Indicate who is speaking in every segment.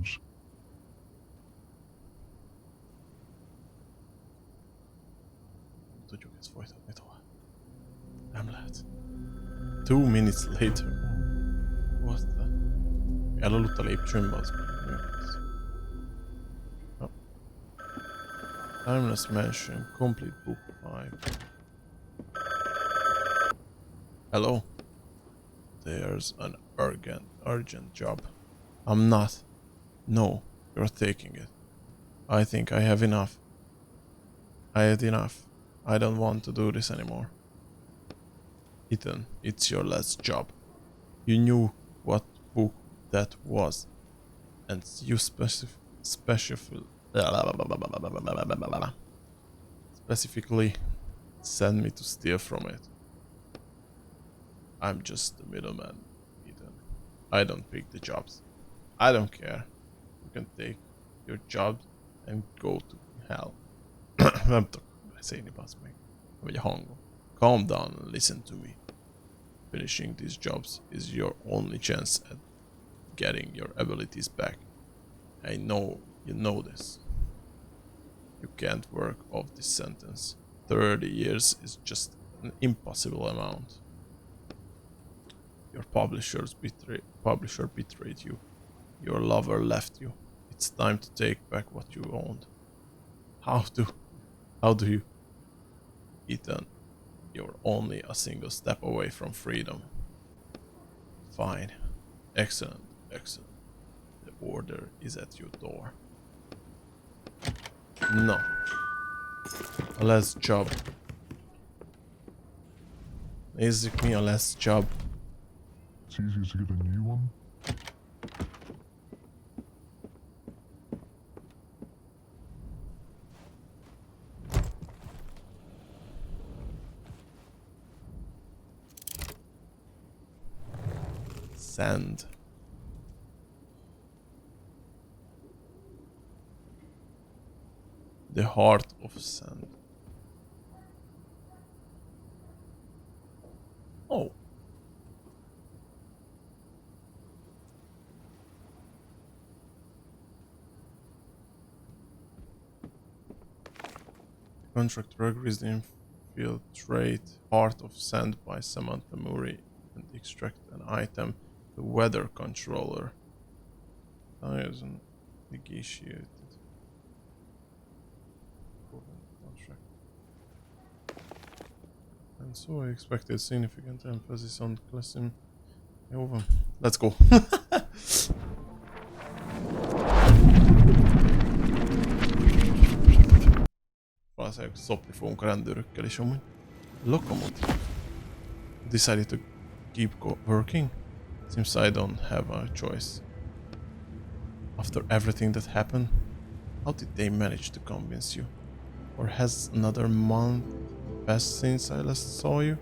Speaker 1: chance.
Speaker 2: Tudjuk ezt folytatni tovább. Nem lehet. 2 minutes later. What the... Elaludt a lépcsőn, bazd meg. Mi ez? Oh. Timeless Mansion. Complete book 5. Hello? There's an urgent job. I'm not. No, you're taking it. I think I have enough. I had enough. I don't want to do this anymore. Ethan, it's your last job. You knew what book that was, and you specifically sent me to steal from it. I'm just the middleman, Ethan. I don't pick the jobs. I don't care. You can take your job and go to hell. Nem tudok beszélni, bassz meg. Vagy a hangom. Calm down and listen to me. Finishing these jobs is your only chance at getting your abilities back. I know you know this. You can't work off this sentence. 30 years is just an impossible amount. Your publisher betrayed you. Your lover left you. It's time to take back what you owned. How do you? Ethan, you're only a single step away from freedom. Fine. Excellent. The order is at your door. No. A last job. Nézzük mi a last job.
Speaker 1: It's easier to get a new one.
Speaker 2: Sand. The heart of sand. Oh. Contractor agrees to infiltrate heart of sand by Samantha Murray and extract an item. The weather controller. Isn't negotiated. Contract. And so I expected significant emphasis on classism. Jó van. Let's go. Valószínűleg szopni fogunk a rendőrökkel is amúgy. Locomotive. Decided to keep working? Seems I don't have a choice. After everything that happened, how did they manage to convince you? Or has another month passed since I last saw you?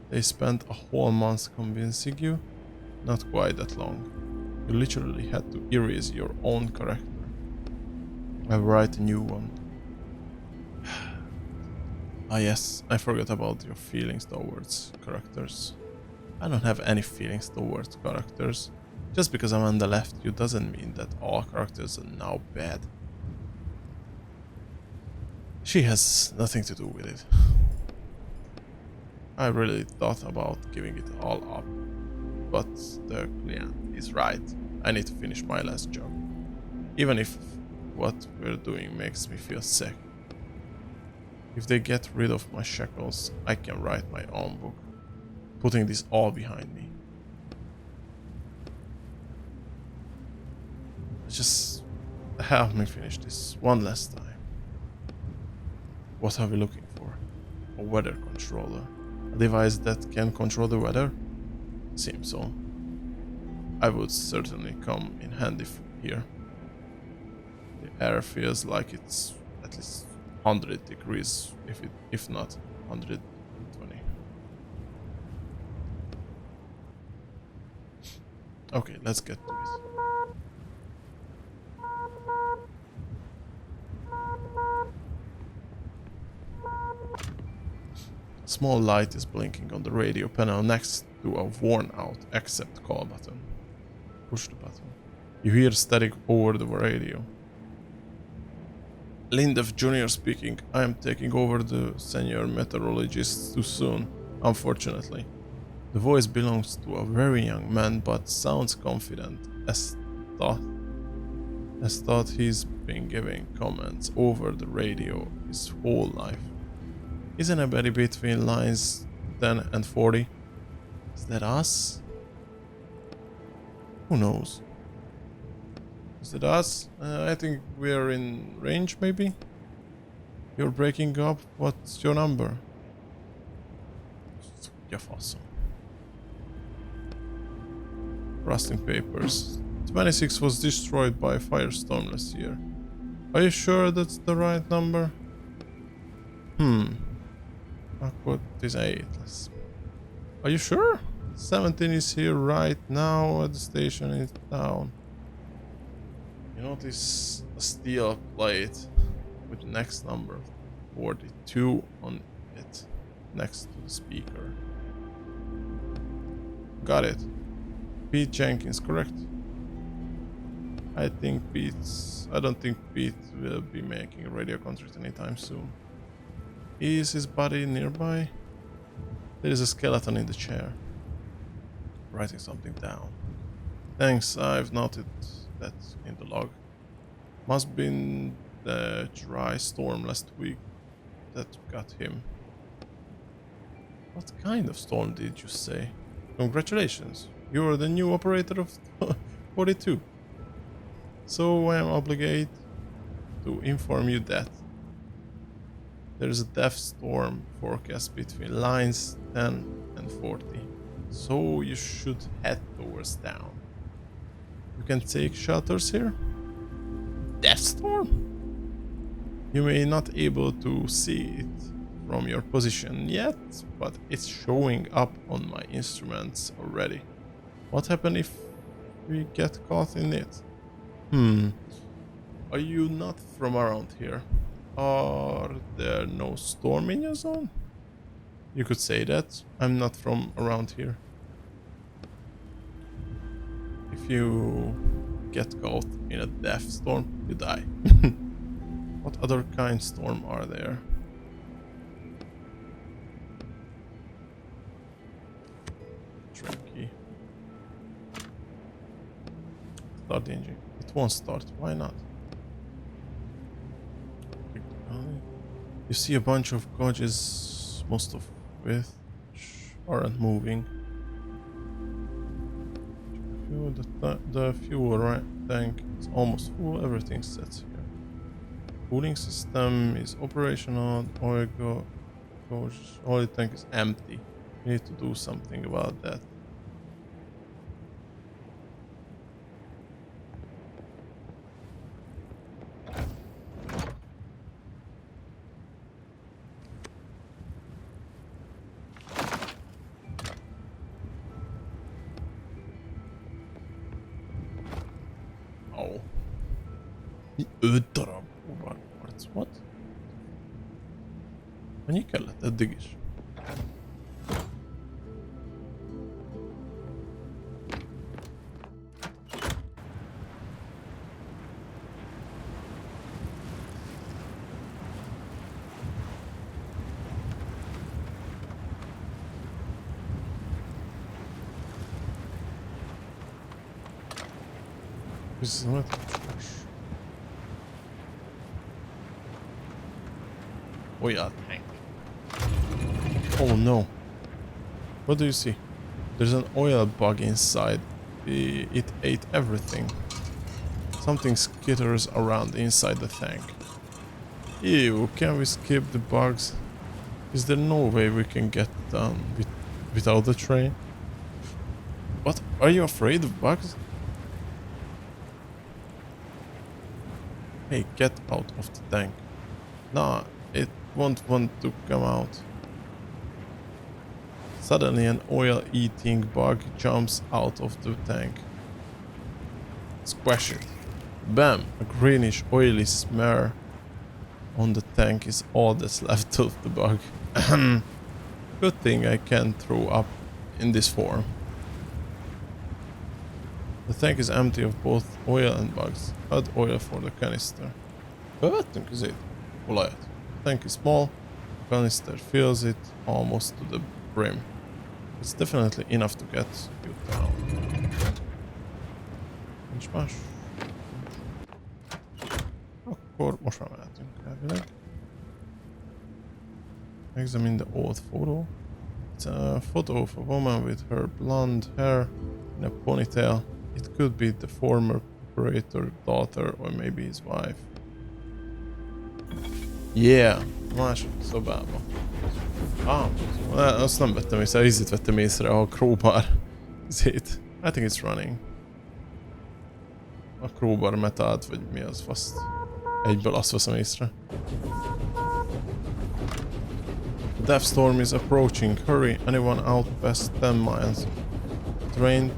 Speaker 2: They spent a whole month convincing you? Not quite that long. You literally had to erase your own character. I'll write a new one. Ah yes, I forgot about your feelings towards characters. I don't have any feelings towards characters. Just because I'm on the left, you doesn't mean that all characters are now bad. She has nothing to do with it. I really thought about giving it all up. But the client is right. I need to finish my last job. Even if what we're doing makes me feel sick. If they get rid of my shackles, I can write my own book, putting this all behind me. Just help me finish this one last time. What are we looking for? A weather controller. A device that can control the weather? Seems so. I would certainly come in handy here. The air feels like it's at least 100 degrees, if not 120. Okay, let's get to it. A small light is blinking on the radio panel next to a worn out accept call button. Push the button. You hear static over the radio. Lindef Jr. speaking. I am taking over the senior meteorologist too soon, unfortunately. The voice belongs to a very young man but sounds confident, thought, as thought he's been giving comments over the radio his whole life. Isn't anybody between lines 10 and 40? Is that us? Who knows? Is it us? I think we're in range, maybe? You're breaking up? What's your number? Awesome. Rusting papers. 26 was destroyed by a firestorm last year. Are you sure that's the right number? I'll put this 8. Are you sure? 17 is here right now at the station in town. You notice a steel plate with the next number 42 on it next to the speaker. Got it. Pete Jenkins, correct? I don't think Pete will be making a radio contract anytime soon. Is his body nearby? There is a skeleton in the chair. Writing something down. Thanks, I've noted that in the log. Must been the dry storm last week that got him. What kind of storm did you say? Congratulations, you're the new operator of 42. So I am obligated to inform you that there is a death storm forecast between lines 10 and 40. So you should head towards town. You can take shelters here. Death storm? You may not able to see it from your position yet, but it's showing up on my instruments already. What happens if we get caught in it? Are you not from around here? Are there no storm in your zone? You could say that. I'm not from around here. If you get caught in a death storm, you die. What other kind of storm are there? Tricky. Start the engine. It won't start. Why not? You see a bunch of gauges, most of which aren't moving. The fuel tank is almost full. Everything sets here. Cooling system is operational. Oil tank is empty. We need to do something about that. Oh. 5 darab óvarkvarc. What? Mennyi kellett eddig is? Oil tank. Oh no. What do you see? There's an oil bug inside. It ate everything. Something skitters around inside the tank. Ew, can we skip the bugs? Is there no way we can get done without the train? What? Are you afraid of bugs? Hey, get out of the tank. Nah, it won't want to come out. Suddenly an oil-eating bug jumps out of the tank. Squash it. Bam! A greenish oily smear on the tank is all that's left of the bug. Good thing I can throw up in this form. The tank is empty of both oil and bugs. Add oil for the canister. Bevettünk izét? Olajat. The tank is small. The canister fills it almost to the brim. It's definitely enough to get you down. Nincs más. Akkor most már mehetünk elvileg. Examine the old photo. It's a photo of a woman with her blonde hair in a ponytail. It could be the former operator's daughter or maybe his wife. Yeah, második szobában. Azt nem vettem észre, ízét vettem észre a crowbar izét. I think it's running. A crowbar metált, vagy mi az faszt. Egyből azt veszem észre. The death storm is approaching. Hurry, anyone out past 10 miles. Train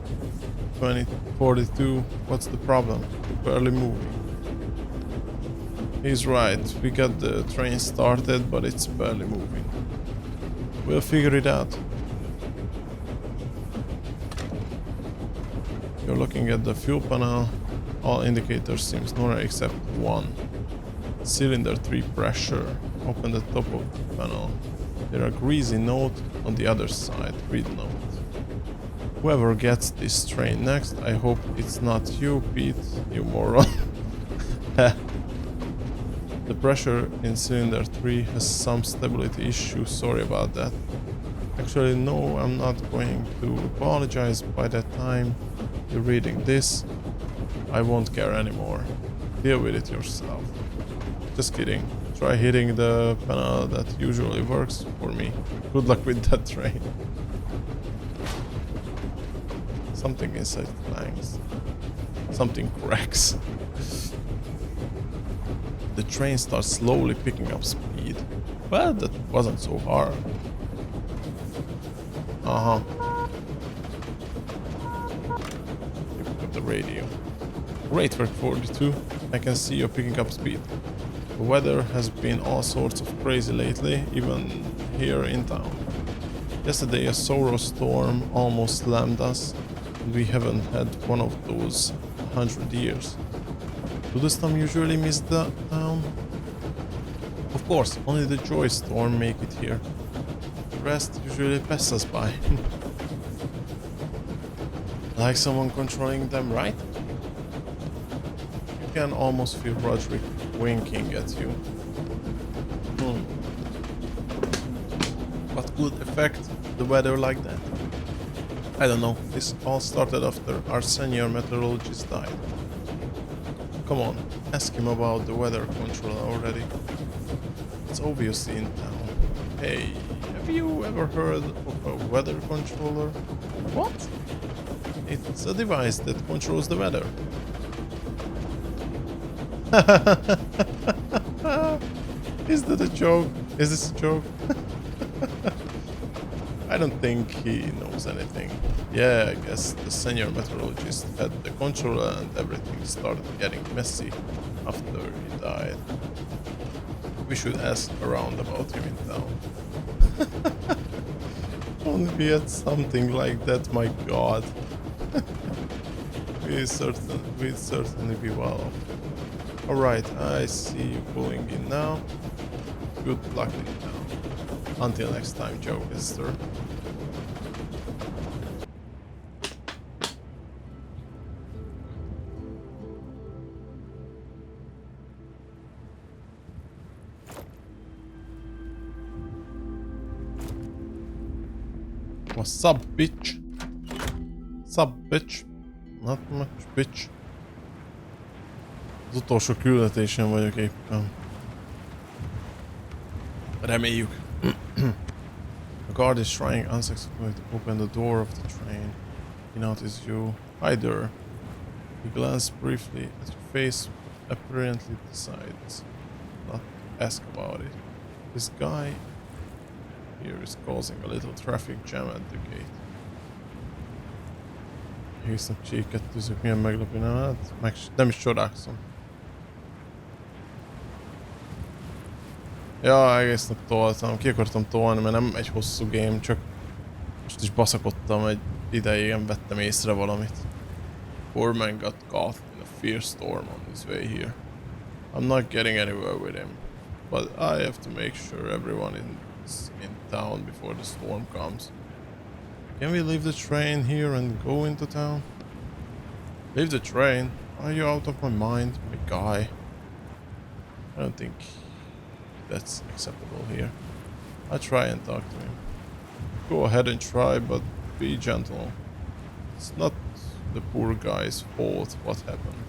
Speaker 2: 2042. What's the problem? Barely moving. He's right. We got the train started, but it's barely moving. We'll figure it out. You're looking at the fuel panel. All indicators seem normal except one. Cylinder 3 pressure. Open the top of the panel. There are greasy note on the other side. Read note. Whoever gets this train next, I hope it's not you, Pete, you moron. The pressure in cylinder 3 has some stability issues, sorry about that. Actually, no, I'm not going to apologize. By the time you're reading this, I won't care anymore. Deal with it yourself. Just kidding. Try hitting the panel that usually works for me. Good luck with that train. Something inside clangs. Something cracks. The train starts slowly picking up speed. Well, that wasn't so hard. You pick up the radio. Great work, 42. I can see you're picking up speed. The weather has been all sorts of crazy lately, even here in town. Yesterday a Soro storm almost slammed us, and we haven't had one of those 100 years. Do the storm usually miss the town? Of course, only the joy storm make it here. The rest usually pass us by. Like someone controlling them, right? You can almost feel Roderick winking at you. What could affect the weather like that? I don't know. This all started after our senior meteorologist died. Come on, ask him about the weather controller already. It's obviously in town. Hey, have you ever heard of a weather controller? What? It's a device that controls the weather. Is that a joke? Is this a joke? I don't think he knows anything. Yeah, I guess the senior meteorologist had the controller and everything started getting messy after he died. We should ask around about him in town. Only we had something like that, my god. We'd certainly be well off. Alright, I see you pulling in now. Good luck in town. Until next time, Joe Visitor. What's up, bitch? What's up, bitch? Not much, bitch. Az utolsó küldetésen vagyok éppen. Reméljük. The guard is trying unsuccessfully to open the door of the train. He notices you. Hi there. He glances briefly at your face, but apparently decides not to ask about it. This guy here is causing a little traffic jam at the gate. Egészen csíket tűzök, milyen meglepő, nem is csodálkozom. Ja, egész nap toltam, ki akartam tolni, mert nem egy hosszú game, csak most is baszakodtam egy ideig, nem vettem észre valamit. Poor man got caught in a fierce storm on his way here. I'm not getting anywhere with him, but I have to make sure everyone is in town before the storm comes. Can we leave the train here and go into town? Leave the train? Are you out of my mind, my guy? I don't think that's acceptable here. I'll try and talk to him. Go ahead and try, but be gentle. It's not the poor guy's fault what happened.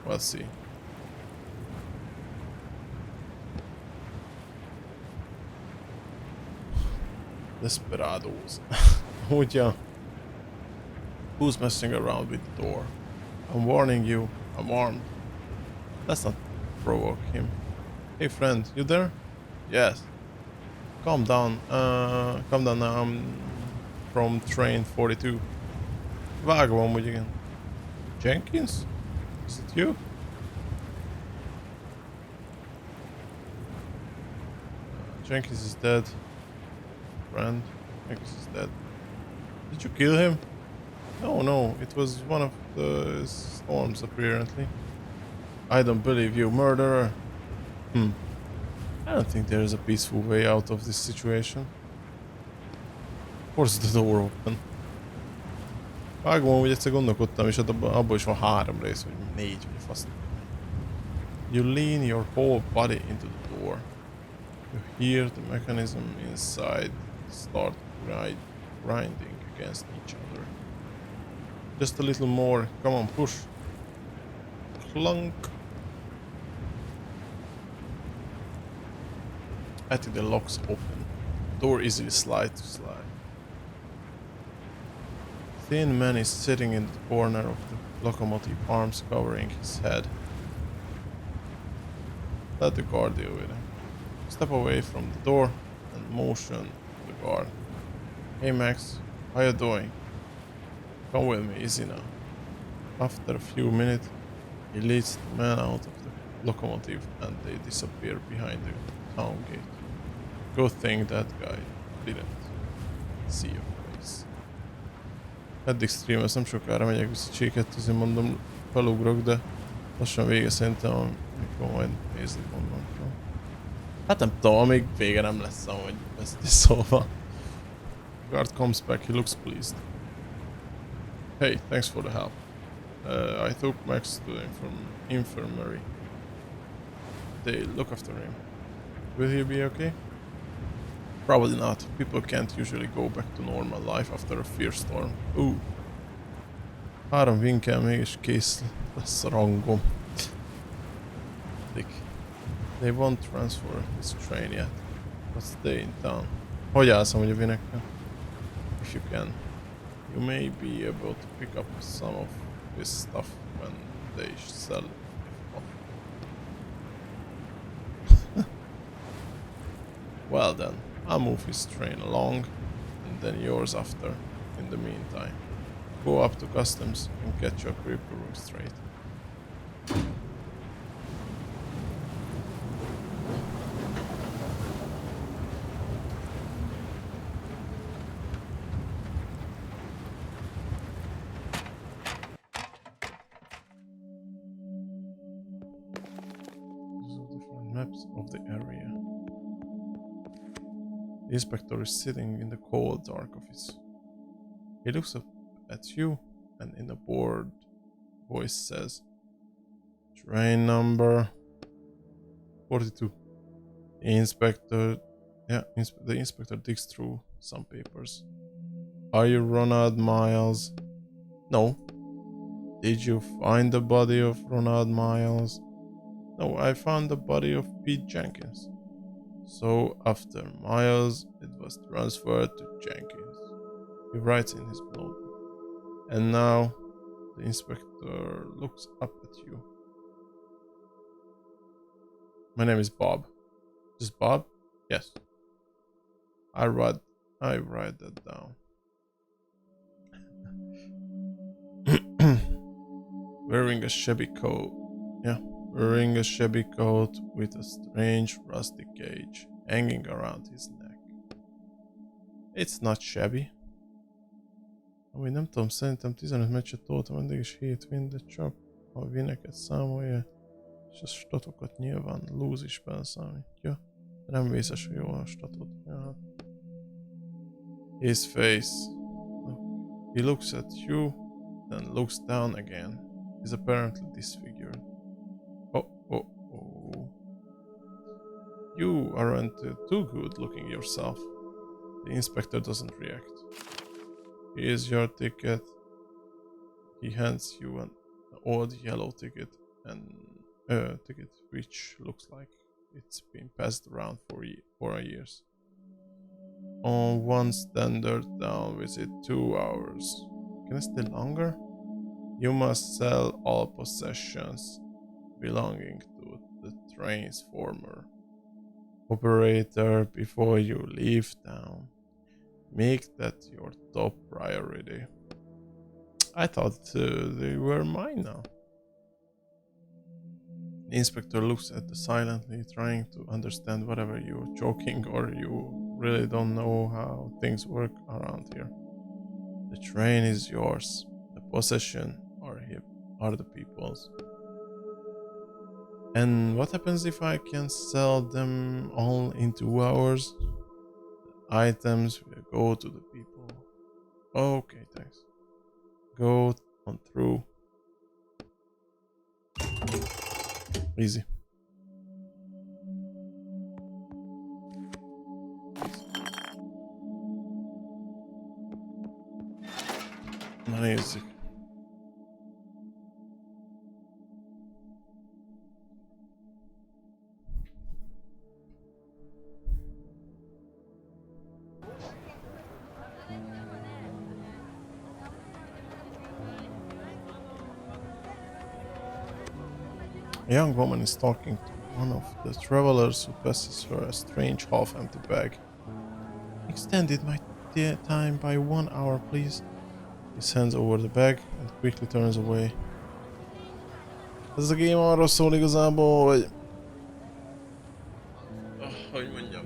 Speaker 2: We'll see. Desperados. Ugye? Who's messing around with the door? I'm warning you, I'm armed. Let's not provoke him. Hey friend, you there? Yes. Calm down. Calm down now. I'm from train 42. Vágom amúgy, igen. Jenkins? Is it you? Jenkins is dead. Friend. Jenkins is dead. Did you kill him? No, it was one of the storms apparently. I don't believe you, murderer. I don't think there is a peaceful way out of this situation. Force the door open. Vágom, hogy egyszer gondolkodtam, és abból is van 3 rész, vagy 4, vagy fasz. You lean your whole body into the door. You hear the mechanism inside start grinding against each other. Just a little more. Come on, push. Clunk. I think the lock's open. Door easily slides to slide. Thin man is sitting in the corner of the locomotive, arms covering his head. Let the guard deal with him. Step away from the door and motion to the guard. Hey Max, how you doing? Come with me, easy now. After a few minutes, he leads the man out of the locomotive and they disappear behind the town gate. Good thing that guy didn't see your face. Eddig streamezem, sokára megyek vissza Csíket, azért mondom, felugrok, de lassan vége szerintem, amikor majd nézni mondom. Hát nem tudom, amíg vége nem lesz, ahogy ezt is szóval. Guard comes back, he looks pleased. Hey, thanks for the help. I took Max to the infirmary. They look after him. Will he be okay? Probably not. People can't usually go back to normal life after a fierce storm. Ooh. 3 vinkel mégis kész lesz a rangom. They won't transfer this train yet, but stay in town. Hogy állsz amúgy a vinekkel? If you can. You may be able to pick up some of this stuff when they sell it off. Well then, I'll move his train along, and then yours after. In the meantime, go up to customs and get your paperwork straight. Maps of the area. The inspector is sitting in the cold, dark office. He looks up at you and in a bored voice says, train number 42. The inspector digs through some papers. Are you Ronald Miles? No. Did you find the body of Ronald Miles? No, I found the body of Pete Jenkins. So after Miles, it was transferred to Jenkins. He writes in his notebook. And now the inspector looks up at you. My name is Bob. Just Bob? Yes. I write that down. Wearing a shabby coat. Yeah. Wearing a shabby coat with a strange rusty cage hanging around his neck. It's not shabby. Amúgy nem tudom, szerintem 15 meccset toltam eddig is 7 win, de csak a wineket számolja, és a statokat nyilván lose is beleszámítja. Nem vészes, hogy jól a statot. Ja. His face. He looks at you, then looks down again. He's apparently disfigured. Oh, oh, oh. You aren't too good looking yourself. The inspector doesn't react. Here's your ticket. He hands you an old yellow ticket and ticket which looks like it's been passed around for years. On one standard down visit 2 hours. Can I stay longer? You must sell all possessions belonging to the train's former operator before you leave town. Make that your top priority. I thought they were mine now. The inspector looks at you silently, trying to understand whether you're joking or you really don't know how things work around here. The train is yours. The possession are the people's. And what happens if I can sell them all in 2 hours? The items will go to the people. Okay, thanks. Go on through. Easy. Na nézzük. A young woman is talking to one of the travelers who passes her a strange half-empty bag. Extended my time by 1 hour, please. He hands over the bag and quickly turns away. Ez a game arról szól igazából, hogy mondjam,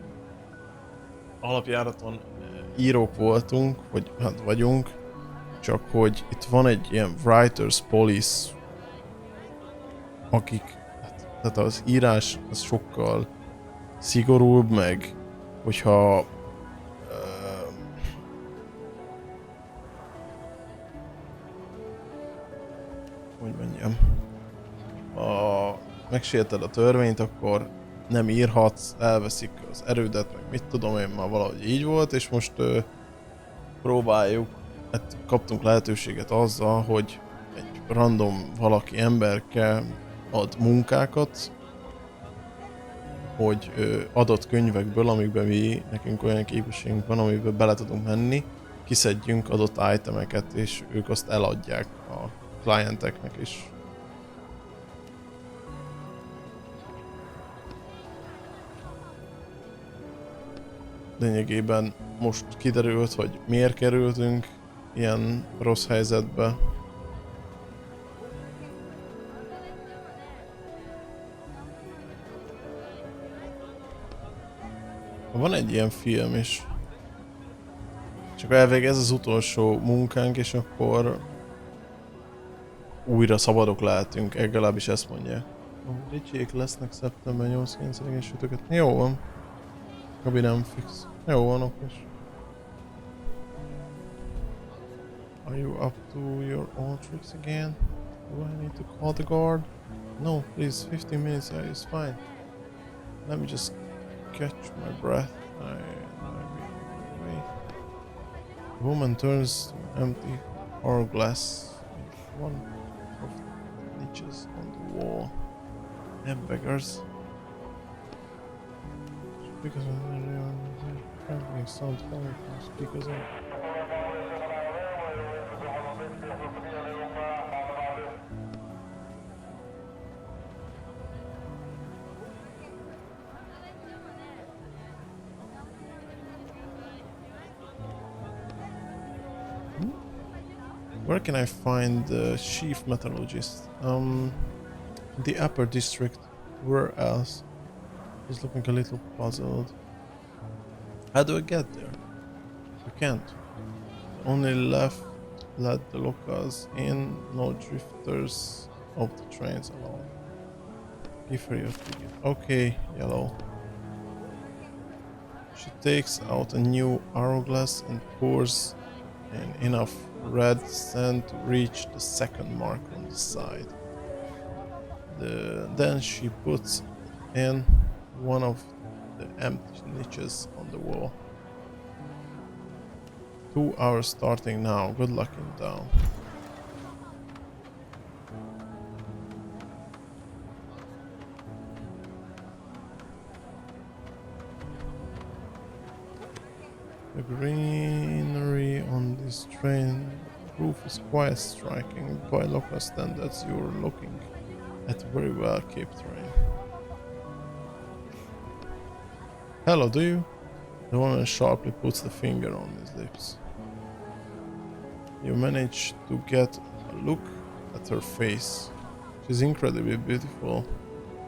Speaker 2: alapjáraton írók voltunk, vagy hát vagyunk, csak hogy itt van egy ilyen writers police, akik, tehát az írás az sokkal szigorúbb, meg hogyha hogy mondjam, megsérted a törvényt, akkor nem írhatsz, elveszik az erődet, meg mit tudom én, már valahogy így volt, és most próbáljuk, hát kaptunk lehetőséget azzal, hogy egy random valaki emberke ad munkákat, hogy adott könyvekből, amikben nekünk olyan képességünk van, amiben bele tudunk menni, kiszedjünk adott itemeket, és ők azt eladják a klienteknek is. Lényegében most kiderült, hogy miért kerültünk ilyen rossz helyzetbe. Van egy ilyen film is. Csak elvég ez az utolsó munkánk, és akkor újra szabadok lehetünk, legalábbis ezt mondják. Ricsiék lesznek szeptember 8-9-én sütöket. Jó van. Gabi nem fix. Jó van, okos. Are you up to your old tricks again? Do I need to call the guard? No, please, 15 minutes is fine. Let me just catch my breath. I'll be on my way. The woman turns to an empty hourglass with one of the niches on the wall. Them beggars. Because of the traveling sound coming from speakers on. Where can I find the chief metallurgist? The upper district. Where else? He's looking a little puzzled. How do I get there? You can't. The only left let the locals in, no drifters of the trains alone. Give her your ticket. Okay, yellow. She takes out a new hourglass and pours in enough red sand to reach the second mark on the side. Then she puts in one of the empty niches on the wall. 2 hours starting now. Good luck in town. The greenery on this train roof is quite striking. By local standards, you're looking at a very well kept train. Hello, do you? The woman sharply puts the finger on his lips. You manage to get a look at her face. She's incredibly beautiful,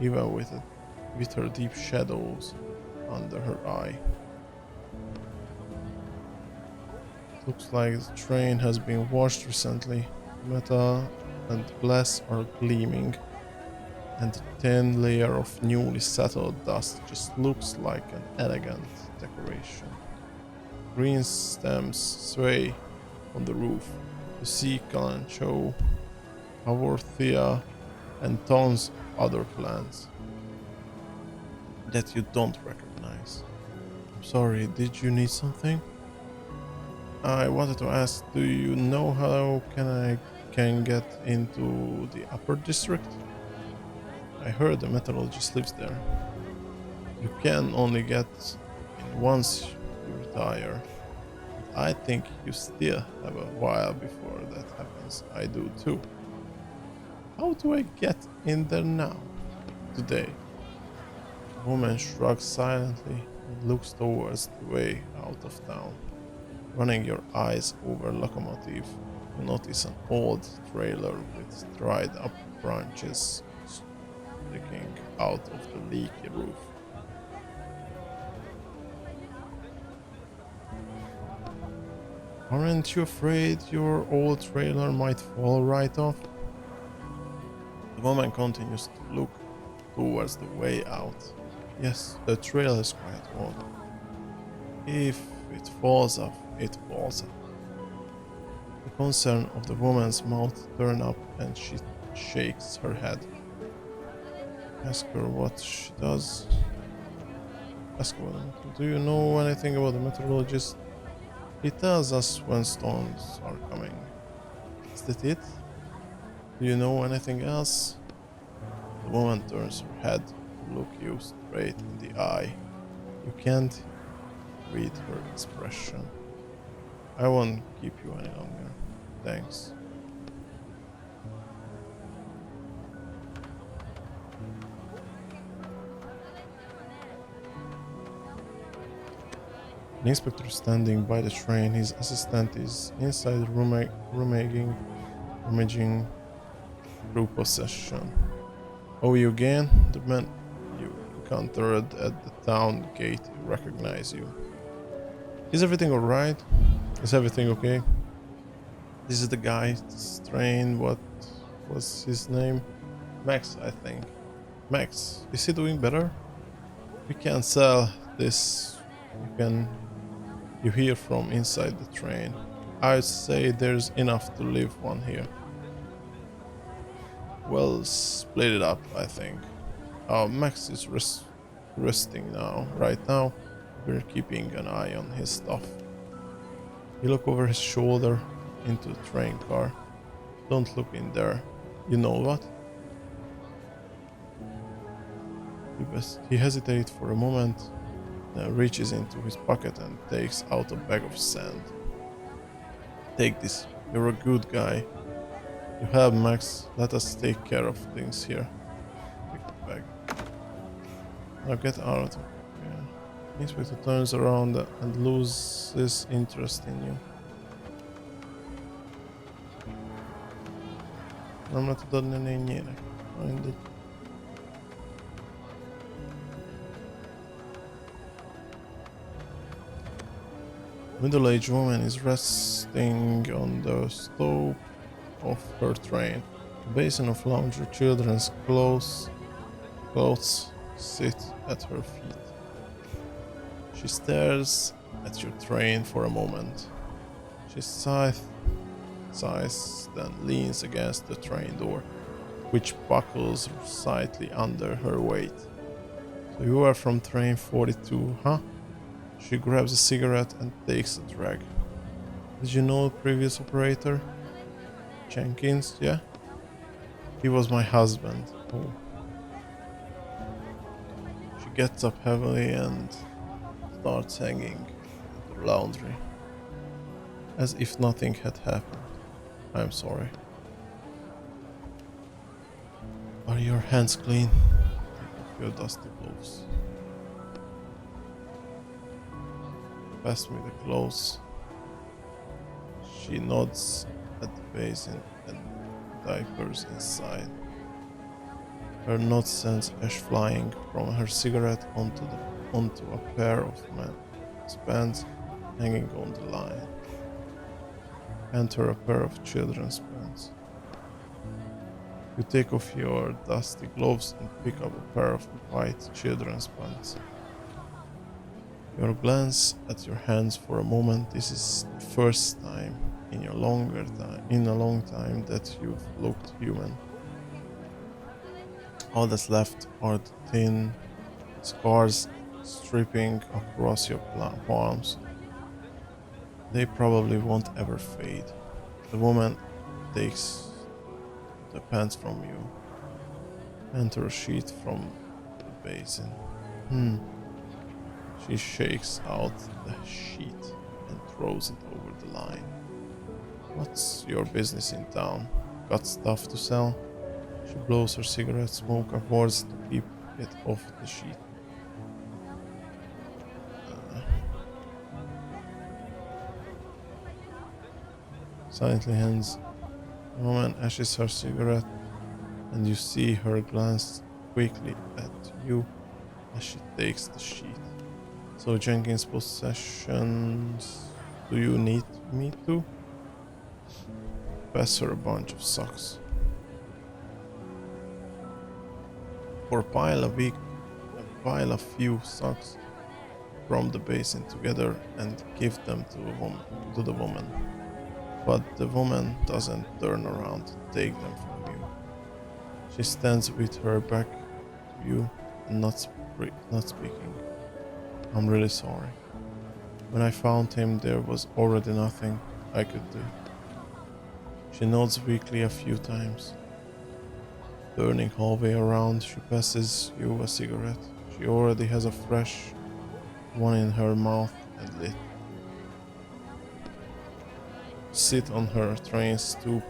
Speaker 2: even with her deep shadows under her eye. Looks like the train has been washed recently. Metal and glass are gleaming, and a thin layer of newly settled dust just looks like an elegant decoration. Green stems sway on the roof. You see Kalanchoe, Haworthia, and tons of other plants that you don't recognize. I'm sorry, did you need something? I wanted to ask, do you know how I can get into the upper district? I heard the metallurgist lives there. You can only get in once you retire. I think you still have a while before that happens. I do too. How do I get in there now? Today. The woman shrugs silently and looks towards the way out of town. Running your eyes over locomotive, you notice an old trailer with dried up branches sticking out of the leaky roof. Aren't you afraid your old trailer might fall right off? The woman continues to look towards the way out. Yes, the trailer is quite old. If it falls off, it falls off. The concern of the woman's mouth turns up and she shakes her head. Ask her what she does. Ask her, do you know anything about the meteorologist? He tells us when storms are coming. Is that it? Do you know anything else? The woman turns her head to look you straight in the eye. You can't read her expression. I won't keep you any longer. Thanks. An inspector standing by the train, his assistant is inside rummaging through possession. Oh, you again? The man you encountered at the town gate recognize you. Is everything alright? Is everything okay? This is the guy, this train, what was his name? Max, I think. Max, is he doing better? We can't sell this. You hear from inside the train. I'd say there's enough to live on here. Well, split it up, I think. Max is resting now. Right now, we're keeping an eye on his stuff. You look over his shoulder into the train car. Don't look in there. You know what? He hesitates for a moment, then reaches into his pocket and takes out a bag of sand. Take this. You're a good guy. You help Max. Let us take care of things here. Take the bag. Now get out of here. The inspector turns around and loses interest in you. Nem le tudod adni lényének. Mindegy. Middle-aged woman is resting on the slope of her train. A basin of laundry children's clothes sit at her feet. She stares at your train for a moment. She sighs, then leans against the train door, which buckles slightly under her weight. So you are from train 42, huh? She grabs a cigarette and takes a drag. Did you know the previous operator? Jenkins, yeah? He was my husband. Oh. She gets up heavily and starts hanging the laundry, as if nothing had happened. I'm sorry. Are your hands clean? Take off your dusty clothes. Pass me the clothes. She nods at the basin and diapers inside. Her nod sends ash flying from her cigarette onto a pair of men's pants hanging on the line. Enter a pair of children's pants. You take off your dusty gloves and pick up a pair of white children's pants. You glance at your hands for a moment. This is the first time in a long time that you've looked human. All that's left are the thin scars stripping across your palms. They probably won't ever fade. The woman takes the pants from you. Enter a sheet from the basin. She shakes out the sheet and throws it over the line. What's your business in town? Got stuff to sell? She blows her cigarette smoke upwards to keep it off the sheet. Silently hands. The woman ashes her cigarette, and you see her glance quickly at you as she takes the sheet. So Jenkins' possessions. Do you need me to? Pass her a bunch of socks. Or pile a few socks from the basin together and give them to the woman. But the woman doesn't turn around to take them from you. She stands with her back to you and not speaking. I'm really sorry. When I found him, there was already nothing I could do. She nods weakly a few times. Turning halfway around, she passes you a cigarette. She already has a fresh one in her mouth and lit. Sit on her train stoop.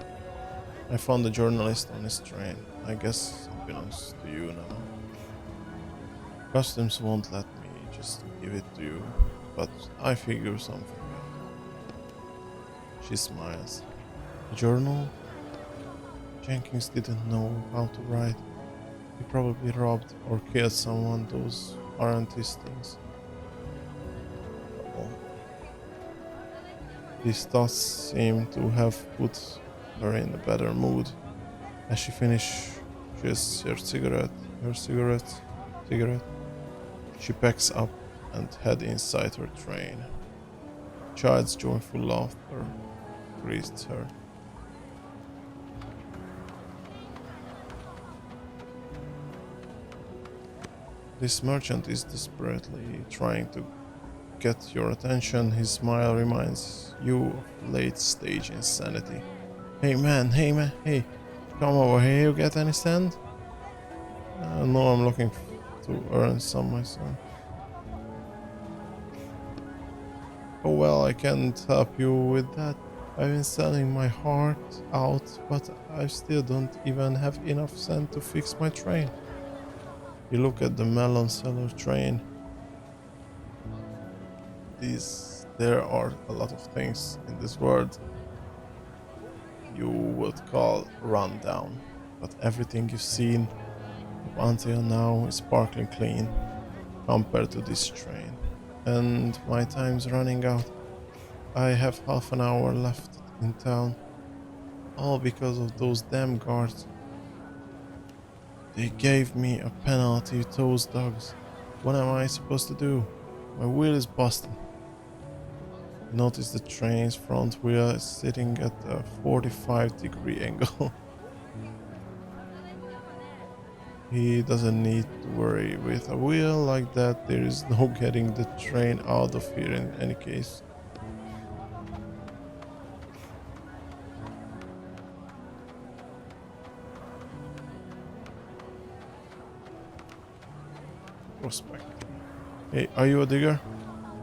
Speaker 2: I found a journalist on his train. I guess it belongs to you now. Customs won't let me just give it to you, but I figure something out. She smiles. A journal? Jenkins didn't know how to write. He probably robbed or killed someone. Those aren't his things. Oh. These thoughts seem to have put her in a better mood. As she finishes her cigarette, she packs up and heads inside her train. Child's joyful laughter greets her. This merchant is desperately trying to get your attention. His smile reminds you of late-stage insanity. Hey man, hey, come over here, you get any sand? No, I'm looking to earn some myself. Oh well, I can't help you with that. I've been selling my heart out, but I still don't even have enough sand to fix my train. You look at the melon seller train. There are a lot of things in this world you would call run down, but everything you've seen up until now is sparkling clean compared to this train. And my time's running out. I have half an hour left in town. All because of those damn guards. They gave me a penalty to those dogs. What am I supposed to do? My wheel is busted. Notice the train's front wheel is sitting at a 45-degree angle. He doesn't need to worry. With a wheel like that, there is no getting the train out of here in any case. Prospect. Hey, are you a digger?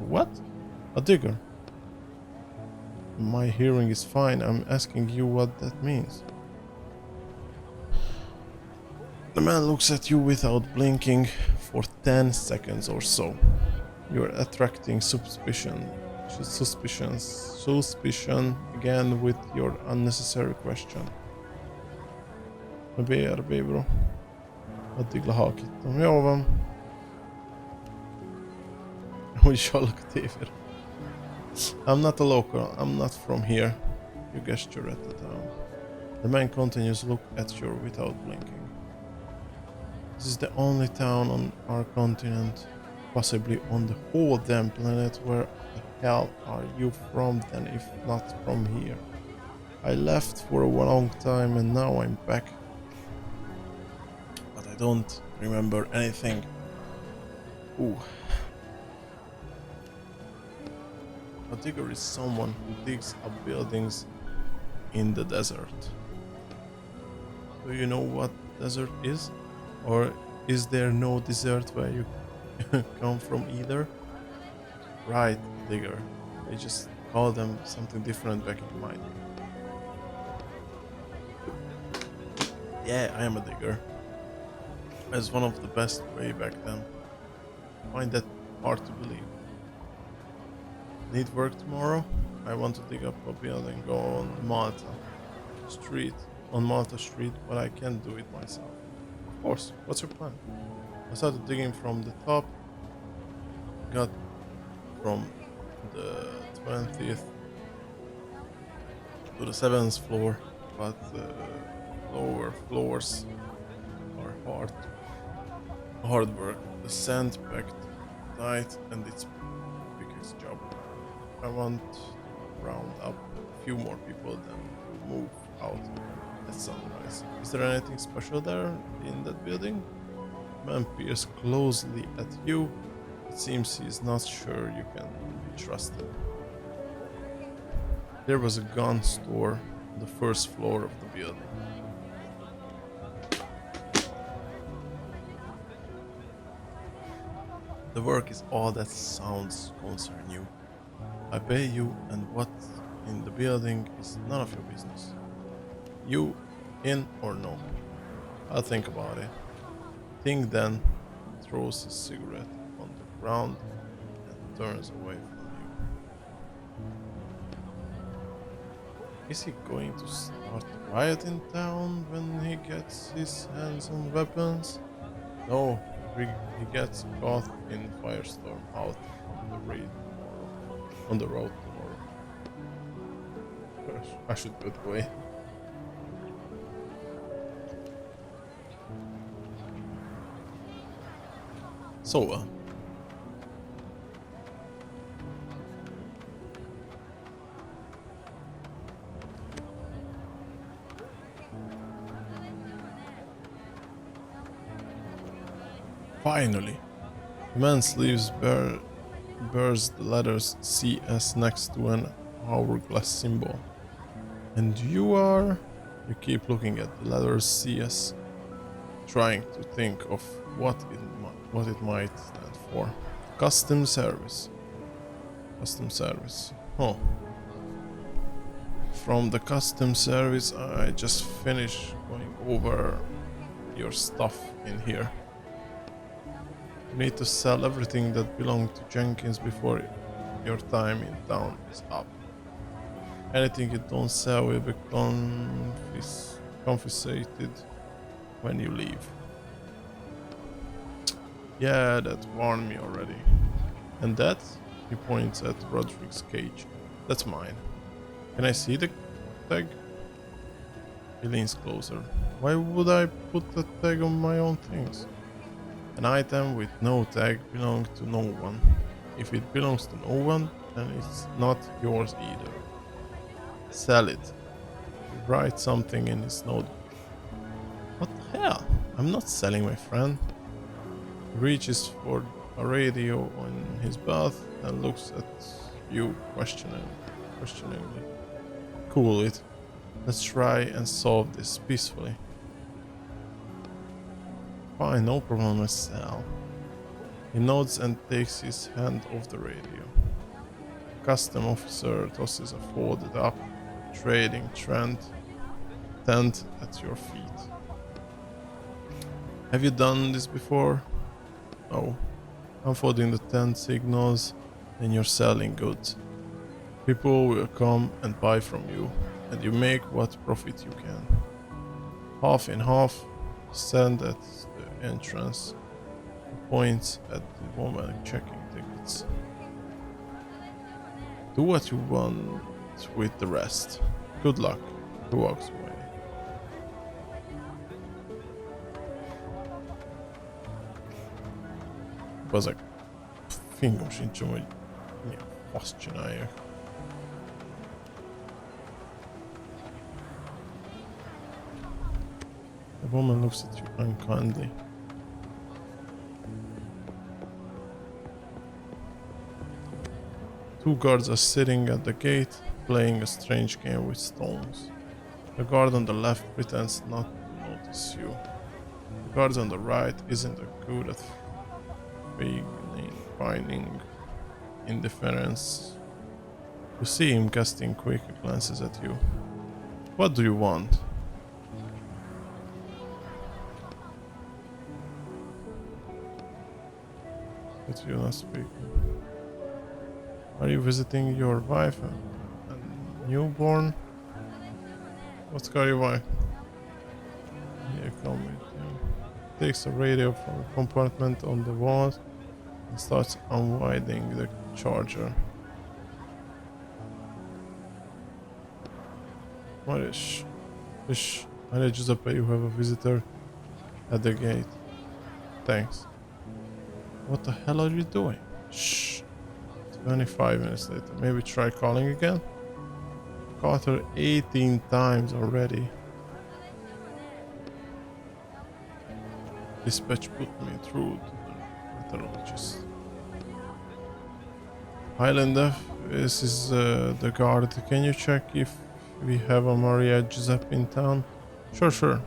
Speaker 2: What? A digger? My hearing is fine. I'm asking you what that means. The man looks at you without blinking for 10 seconds or so. You're attracting suspicion again with your unnecessary question. BRB bro. Addig lehakítom. Jó van. Úgyis hallok a tévére. I'm not a local. I'm not from here. You gesture at the town. The man continues to look at you without blinking. This is the only town on our continent, possibly on the whole damn planet. Where the hell are you from then if not from here? I left for a long time and now I'm back. But I don't remember anything. Ooh. A digger is someone who digs up buildings in the desert. Do you know what desert is? Or is there no desert where you come from either? Right, digger. They just call them something different back in mine. Yeah, I am a digger. As one of the best way back then. Find that hard to believe. Need work tomorrow? I want to dig up a building, go on Malta Street, but I can't do it myself. Of course, what's your plan? I started digging from the top, got from the 20th to the 7th floor, but the lower floors are hard work. The sand packed tight and it's biggest job. I want to round up a few more people then to move out at sunrise. Is there anything special there in that building? Man peers closely at you. It seems he is not sure you can be trusted. There was a gun store on the first floor of the building. The work is all that sounds concern you. I pay you, and what's in the building is none of your business. You in or no? I'll think about it. Think then, throws his cigarette on the ground and turns away from you. Is he going to start a riot in town when he gets his hands on weapons? No, he gets caught in firestorm out on the road tomorrow. I should put away. Szóval. Finally. The man sleeves bears the letters CS next to an hourglass symbol. And you are... You keep looking at the letters CS, trying to think of what it might stand for. Custom service. Custom service. Oh. From the custom service, I just finished going over your stuff in here. You need to sell everything that belonged to Jenkins before your time in town is up. Anything you don't sell will be confiscated when you leave. Yeah, that warned me already. And that? He points at Roderick's cage. That's mine. Can I see the tag? He leans closer. Why would I put the tag on my own things? An item with no tag belongs to no one. If it belongs to no one, then it's not yours either. Sell it. He writes something in his notebook. What the hell? I'm not selling, my friend. He reaches for a radio on his belt and looks at you questioningly. Cool it. Let's try and solve this peacefully. Fine, no problem, myself. He nods and takes his hand off the radio. The custom officer tosses a folded up trading tent at your feet. Have you done this before? No. Unfolding the tent signals, then you're selling goods. People will come and buy from you, and you make what profit you can. Half in half, stand at the entrance, points at the woman checking tickets. Do what you want with the rest. Good luck. He walks away. Bazeg, fingom sincsem, hogy mi a fasz csináljak. The woman looks at you unkindly. Two guards are sitting at the gate, playing a strange game with stones. The guard on the left pretends not to notice you. The guard on the right isn't good at feigning indifference. You see him casting quick glances at you. What do you want? But you're not speaking. Are you visiting your wife and newborn? What's got your wife? Here, come with him. Takes a radio from a compartment on the wall and starts unwinding the charger. Marish, Maria Giuseppe, you have a visitor at the gate. Thanks. What the hell are you doing? Shh. 25 minutes later. Maybe try calling again? Caught her 18 times already. Dispatch put me through to the meteorologist. Highlander, this is the guard. Can you check if we have a Maria Giuseppe in town? Sure.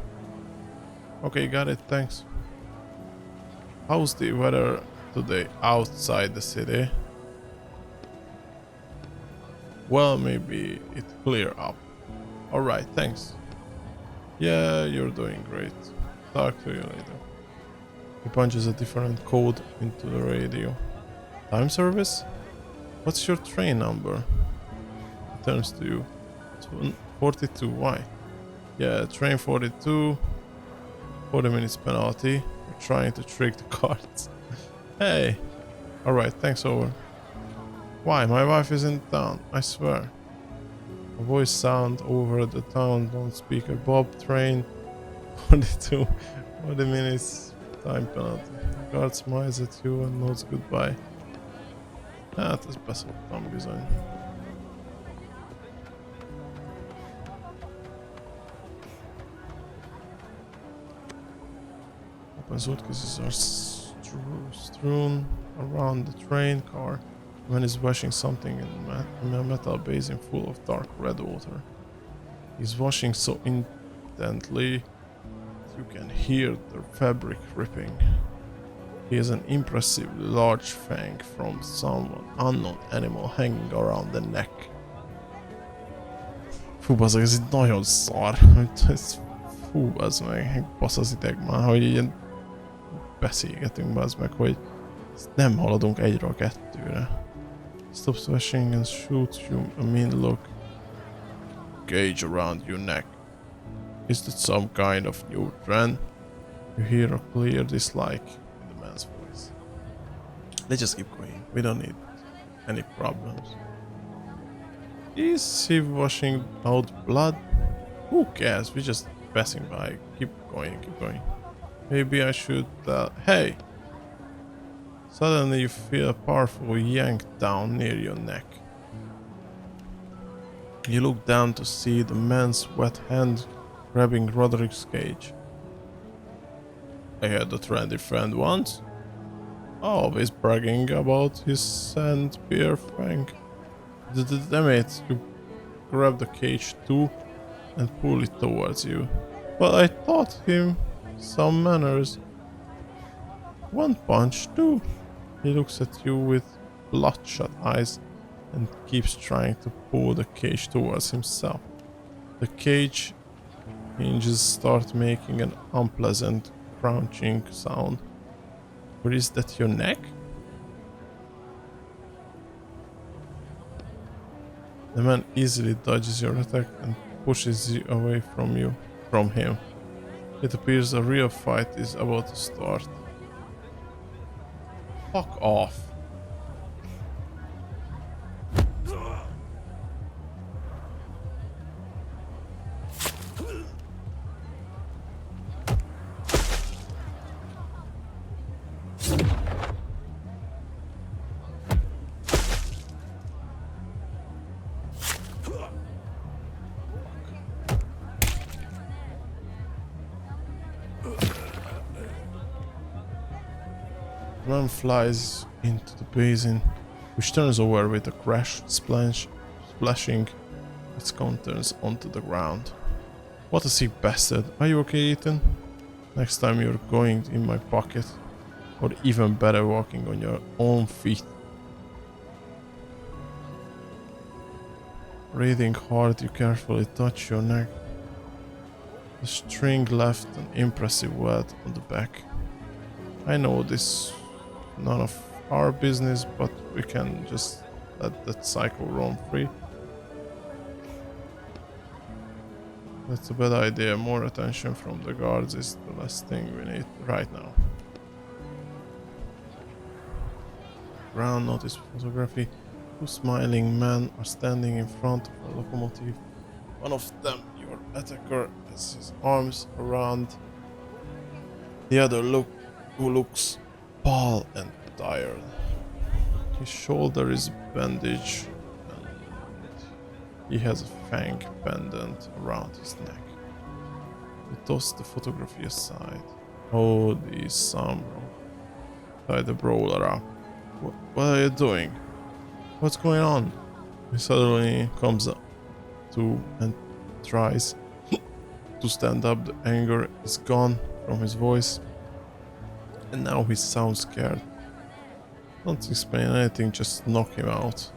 Speaker 2: Okay, got it, thanks. How's the weather today outside the city? Well, maybe it clear up. Alright, thanks. Yeah, you're doing great. Talk to you later. He punches a different code into the radio. Time service? What's your train number? He turns to you. 42, why? Yeah, train 42. 40 minutes penalty. You're trying to trick the cards. Hey! Alright, thanks, over. Why? My wife is in town, I swear. A voice sound over the town loudspeaker. Bob, train 42. 40 minutes time penalty. The guard smiles at you and nods goodbye. Hát, ez beszoktam bizony. Open suitcases are strewn around the train car. Man is washing something in a metal basin full of dark red water. He's washing so intently that you can hear the fabric ripping. He has an impressively large fang from some unknown animal hanging around the neck. Fú, bazzeg, ez itt nagyon szar. Fú, bazd meg, basz az ideg már, hogy ilyen beszélgetünk, bazd meg, hogy nem haladunk egyről kettőre. Stops washing and shoots you a mean look. Gauge around your neck. Is that some kind of new trend? You hear a clear dislike in the man's voice. Let's just keep going. We don't need any problems. Is he washing out blood? Who cares? We're just passing by. Keep going, keep going. Maybe I should... hey! Suddenly you feel a powerful yank down near your neck. You look down to see the man's wet hand grabbing Roderick's cage. I had a trendy friend once, always bragging about his sand beer fang. Damn it, you grab the cage too and pull it towards you. But I taught him some manners. One punch too. He looks at you with bloodshot eyes and keeps trying to pull the cage towards himself. The cage hinges start making an unpleasant crunching sound. Or is that your neck? The man easily dodges your attack and pushes you away from him. It appears a real fight is about to start. Fuck off. The man flies into the basin, which turns over with a crash, splashing its contents onto the ground. What a sick bastard. Are you okay, Ethan? Next time you're going in my pocket, or even better, walking on your own feet. Breathing hard, you carefully touch your neck. The string left an impressive welt on the back. I know this none of our business, but we can just let that cycle roam free. That's a bad idea. More attention from the guards is the last thing we need right now. Ground notice photography. Two smiling men are standing in front of a locomotive. One of them, your attacker, has his arms around the other who looks pale and tired. His shoulder is bandaged and he has a fang pendant around his neck. He tosses the photography aside. Oh, the sombro. Tie the brawler up. What are you doing? What's going on? He suddenly comes up to and tries to stand up. The anger is gone from his voice. And now he sounds scared. Don't explain anything, just knock him out.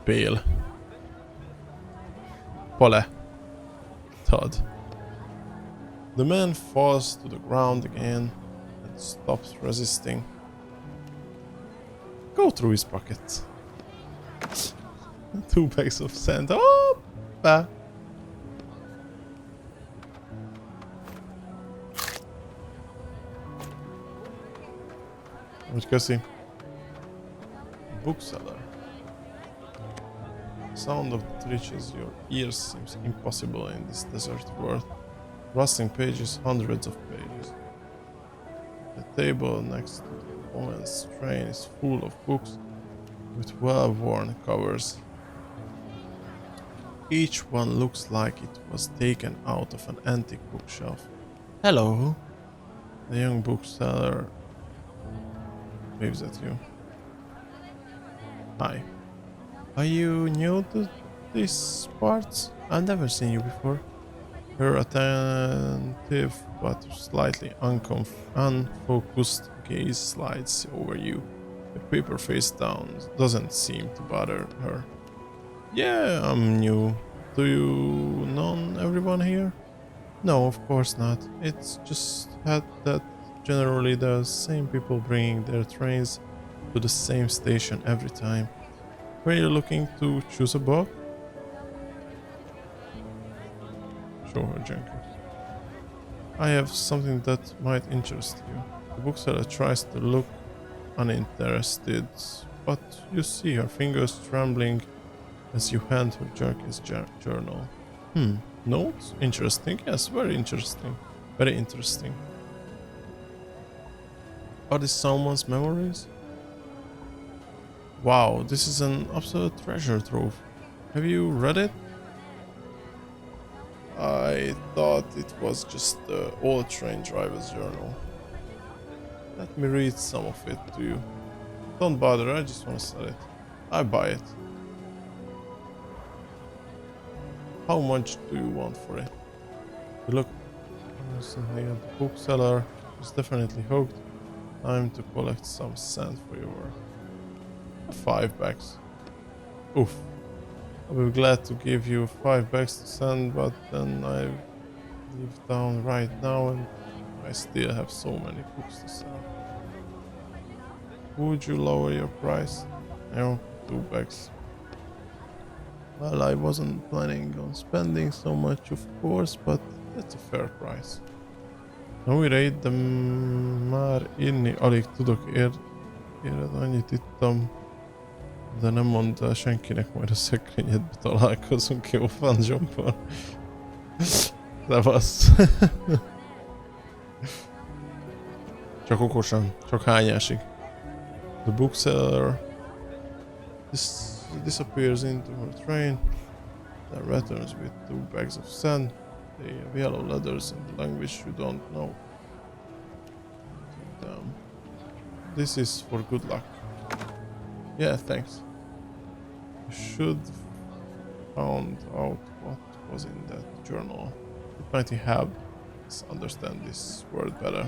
Speaker 2: Pale. Pole. Thud. The man falls to the ground again and stops resisting. Go through his pocket. 2 bags of sand. Oh! Bah. What can I see? Bookseller. The sound of that reaches your ears seems impossible in this desert world. Rustling pages, hundreds of pages. The table next to the woman's train is full of books with well-worn covers. Each one looks like it was taken out of an antique bookshelf. Hello. The young bookseller waves at you. Hi. Are you new to these parts? I've never seen you before. Her attentive but slightly unfocused gaze slides over you. The paper face down doesn't seem to bother her. Yeah, I'm new. Do you know everyone here? No, of course not. It's just that generally the same people bringing their trains to the same station every time. Were you looking to choose a book? Show her Jenkins. I have something that might interest you. The bookseller tries to look uninterested, but you see her fingers trembling as you hand her Jerkin's journal. Notes? Interesting. Yes, very interesting. Very interesting. Are these someone's memories? Wow, this is an absolute treasure trove. Have you read it? I thought it was just the old train driver's journal. Let me read some of it to you. Don't bother, I just want to sell it. I buy it. How much do you want for it? You look innocently at the bookseller. He's definitely hooked. Time to collect some sand for your work. $5. Oof. I'll be glad to give you $5 to send, but then I leave town right now and I still have so many books to sell. Would you lower your price? No, $2. Well, I wasn't planning on spending so much, of course, but that's a fair price. Újraid, de már inni alig tudok éred, annyit ittam, de nem mondd el senkinek, majd a szekrényedbe találkozunk, jó van, Zsompor? Szevasz. Csak okosan, csak hányásig. The bookseller disappears into her train, then returns with 2 bags of sand. They have yellow letters in the language you don't know. This is for good luck. Yeah, thanks. You should found out what was in that journal. It might help us understand this word better.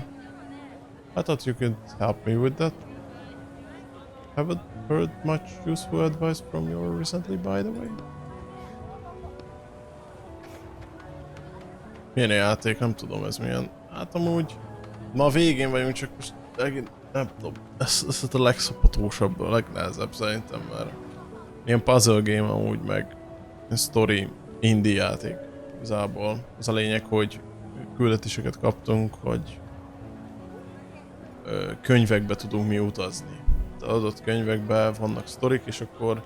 Speaker 2: I thought you could help me with that. Haven't heard much useful advice from you recently, by the way. Milyen a játék, nem tudom ez milyen. Hát amúgy ma a végén vagyunk, csak most nem tudom, ez a legszapotósabb, a legnehezebb szerintem, mert ilyen puzzle game amúgy, meg story indie játék igazából. Az a lényeg, hogy küldetéseket kaptunk, hogy könyvekbe tudunk mi utazni. Az adott könyvekben vannak sztorik, és akkor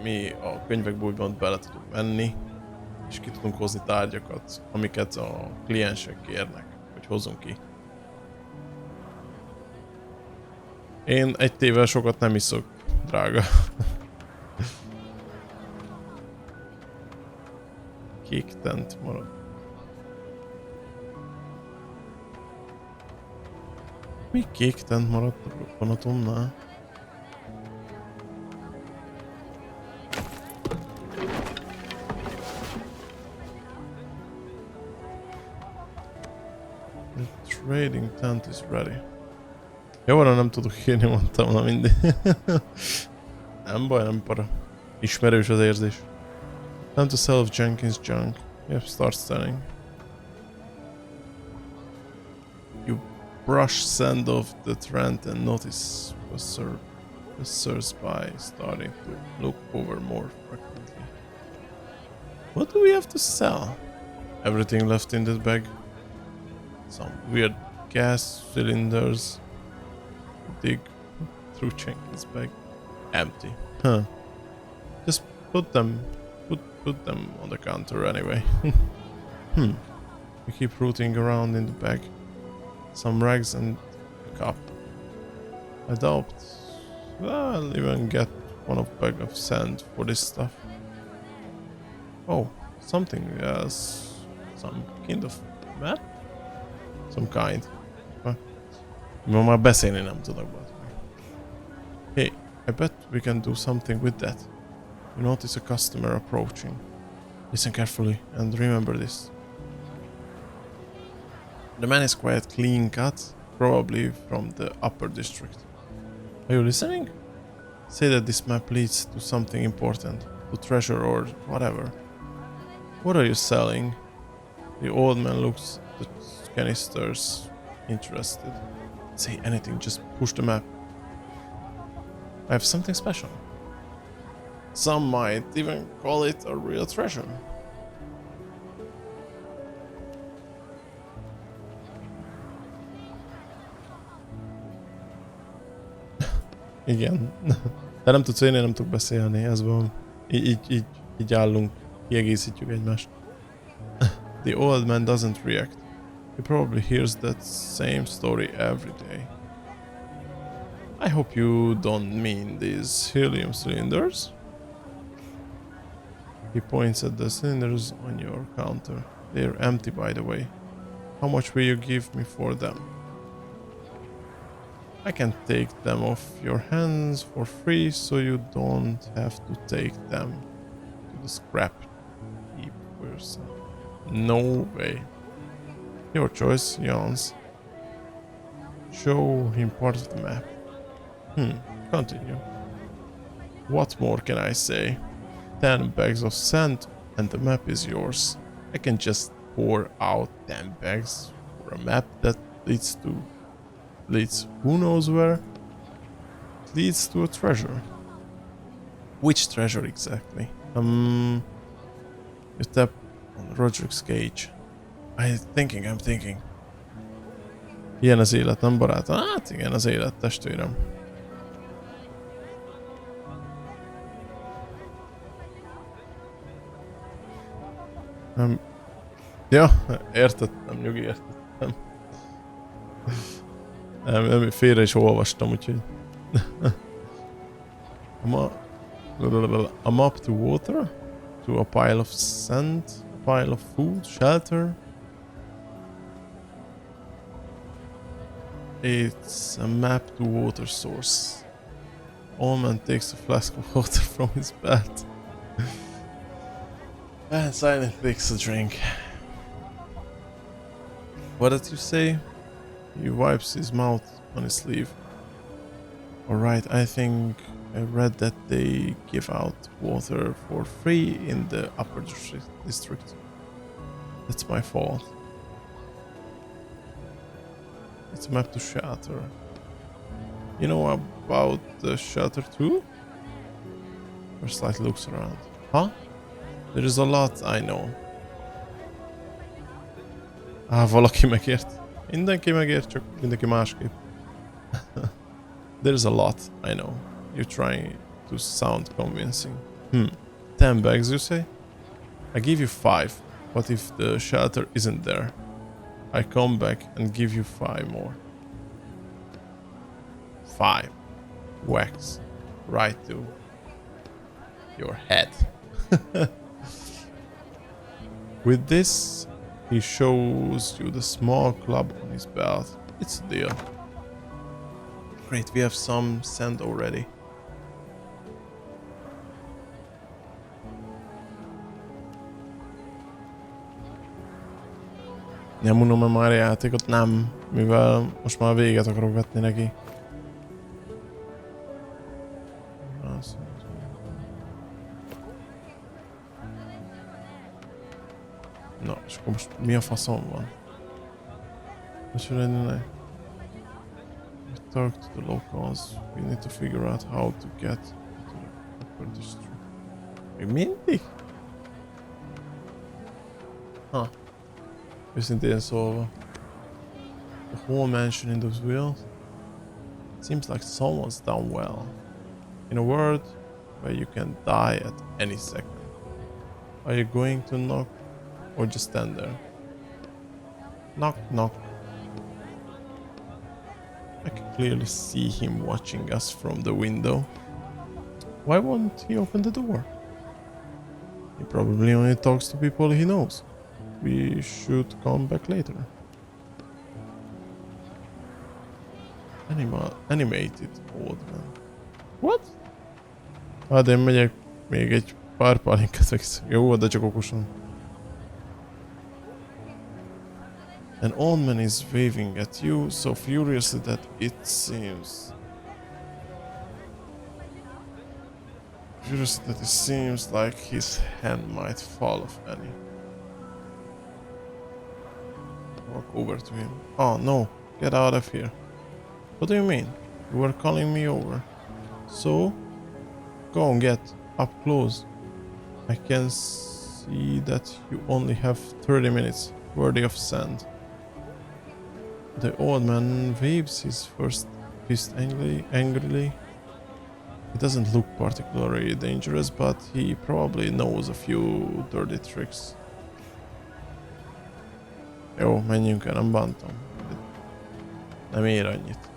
Speaker 2: mi a könyvekből úgymond bele tudunk menni, és ki tudunk hozni tárgyakat, amiket a kliensek kérnek, hogy hozzunk ki. Én egy tével sokat nem iszok, drága. Kék tent marad. Mi kék tent maradt a vonatomnál? The trading tent is ready. Jó, arra nem tudok írni, mondtam, na mindig. Nem baj, nem para. Ismerős az érzés. Time to sell off Jenkins' junk. Yep, start selling. You brush sand off the trend and notice passers-by starting to look over more frequently. What do we have to sell? Everything left in that bag. Some weird gas cylinders. Dig through Jenkins' bag. Empty. Huh. Just put them on the counter anyway. We keep rooting around in the bag. Some rags and a cup. I doubt I'll even get one bag of sand for this stuff. Oh, something else. Some kind of map? Some kind. Ma már beszélni nem tudok. Hey, I bet we can do something with that. You notice a customer approaching. Listen carefully and remember this. The man is quite clean cut, probably from the upper district. Are you listening? Say that this map leads to something important, to treasure or whatever. What are you selling? The old man looks at the canisters, interested. Say anything, just push the map. I have something special. Some might even call it a real treasure. Igen. De nem tudsz jönni, nem tudok beszélni, ez van. Így állunk, kiegészítjük egymást. The old man doesn't react. He probably hears that same story every day. I hope you don't mean these helium cylinders. He points at the cylinders on your counter. They're empty, by the way. How much will you give me for them? I can take them off your hands for free, so you don't have to take them to the scrap heap person. No way. Your choice, Jans. Show him part of the map. Continue. What more can I say? 10 bags of sand and the map is yours. I can just pour out 10 bags for a map that leads who knows where? It leads to a treasure. Which treasure exactly? You tap on Roderick's cage. I'm thinking. Ilyen az élet, nem barátom? Hát igen, az élet, testvérem. Ja, értettem, nyugi, értettem. Nem, félre is olvastam, úgyhogy... A map to water, to a pile of sand, a pile of food, shelter. It's a map to water source. Old man takes a flask of water from his belt. And silent takes a drink. What did you say? He wipes his mouth on his sleeve. Alright, I think I read that they give out water for free in the upper district. That's my fault. It's a map to shelter. You know about the shelter too? First looks around. Huh? There is a lot I know. Valaki megért. Mindenki megért, csak mindenki másképp. There's a lot I know. You're trying to sound convincing. 10 bags, you say? I give you 5. What if the shelter isn't there? I come back and give you 5 more. 5. Wax. Right to your head. With this, he shows you the small club on his belt. It's a deal. Great, we have some sand already. Nem unom-e már a játékot? Nem, mivel most már véget akarok vetni neki. Na, és akkor most mi a faszom van? What should I do now? We talk to the locals. We need to figure out how to get to the upper district. Még mindig? Őszintén szólva. The whole mansion in those wheels? Seems like someone's done well. In a world where you can die at any second. Are you going to knock or just stand there? Knock, knock. I can clearly see him watching us from the window. Why won't he open the door? He probably only talks to people he knows. We should come back later. Animated old man. What? Hát én megyek még egy pár pálinkát megszok. Jó, de csak okosan. An old man is waving at you so furiously that it seems like his hand might fall off any. Walk over to him. Oh no, get out of here. What do you mean? You were calling me over. So, go and get up close. I can see that you only have 30 minutes worthy of sand. The old man waves his first fist angrily. He doesn't look particularly dangerous, but he probably knows a few dirty tricks. Jó, menjünk el, nem bántom. Nem ér annyit.